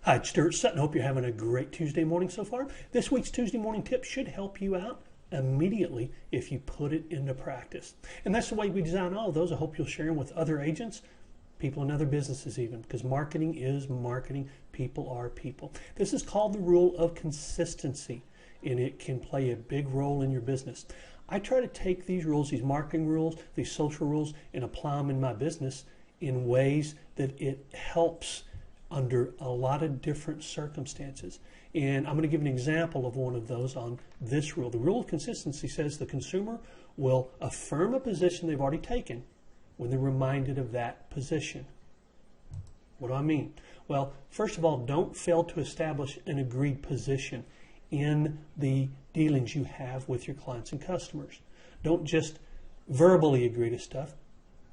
Hi, it's Stuart Sutton. Hope you're having a great Tuesday morning so far. This week's Tuesday morning tip should help you out immediately if you put it into practice. And that's the way we design all of those. I hope you'll share them with other agents, people in other businesses even, because marketing is marketing. People are people. This is called the rule of consistency, and it can play a big role in your business. I try to take these rules, these marketing rules, these social rules, and apply them in my business in ways that it helps under a lot of different circumstances. And I'm going to give an example of one of those on this rule. The rule of consistency says the consumer will affirm a position they've already taken when they're reminded of that position. What do I mean? Well, first of all, don't fail to establish an agreed position in the dealings you have with your clients and customers. Don't just verbally agree to stuff.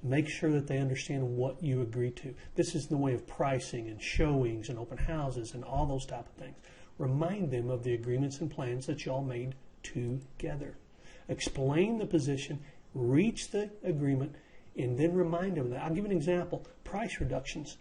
Make sure that they understand what you agree to. This is in the way of pricing and showings and open houses and all those type of things. Remind them of the agreements and plans that y'all made together. Explain the position, reach the agreement, and then remind them of that. I'll give an example. Price reductions.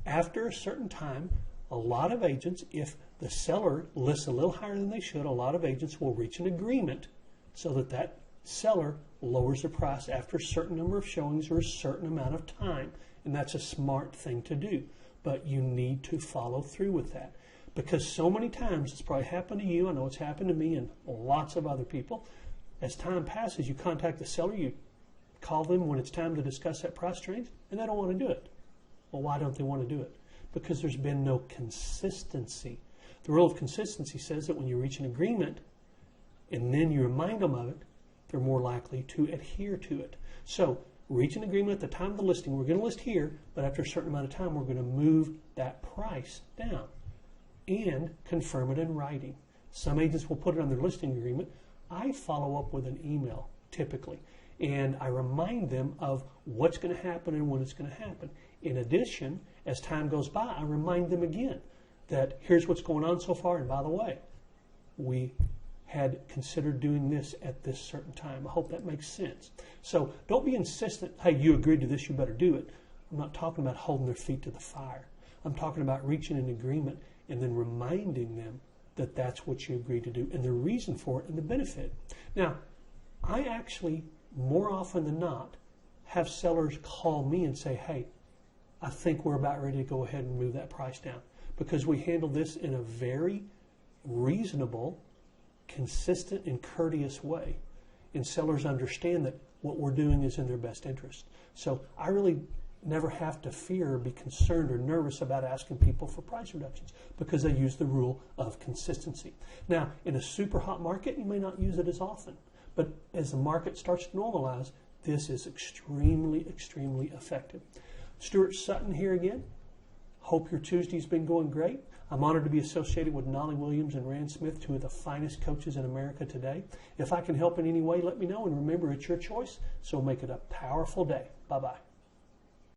After a certain time, a lot of agents, if the seller lists a little higher than they should, a lot of agents will reach an agreement so that that seller lowers the price after a certain number of showings or a certain amount of time. And that's a smart thing to do. But you need to follow through with that. Because so many times, it's probably happened to you, I know it's happened to me and lots of other people. As time passes, you contact the seller, you call them when it's time to discuss that price change, and they don't want to do it. Well, why don't they want to do it? Because there's been no consistency. The rule of consistency says that when you reach an agreement and then you remind them of it, they're more likely to adhere to it. So reach an agreement at the time of the listing. We're going to list here, but after a certain amount of time, we're going to move that price down and confirm it in writing. Some agents will put it on their listing agreement. I follow up with an email typically, and I remind them of what's going to happen and when it's going to happen. In addition, as time goes by, I remind them again that here's what's going on so far, and by the way, we had considered doing this at this certain time. I hope that makes sense. So don't be insistent, hey, you agreed to this, you better do it. I'm not talking about holding their feet to the fire. I'm talking about reaching an agreement and then reminding them that that's what you agreed to do and the reason for it and the benefit. Now, I actually, more often than not, have sellers call me and say, hey, I think we're about ready to go ahead and move that price down, because we handle this in a very reasonable, consistent, and courteous way. And sellers understand that what we're doing is in their best interest. So I really never have to fear or be concerned or nervous about asking people for price reductions because they use the rule of consistency. Now, in a super hot market, you may not use it as often. But as the market starts to normalize, this is extremely, extremely effective. Stuart Sutton here again. Hope your Tuesday's been going great. I'm honored to be associated with Knolly Williams and Rand Smith, two of the finest coaches in America today. If I can help in any way, let me know. And remember, it's your choice, so make it a powerful day. Bye-bye.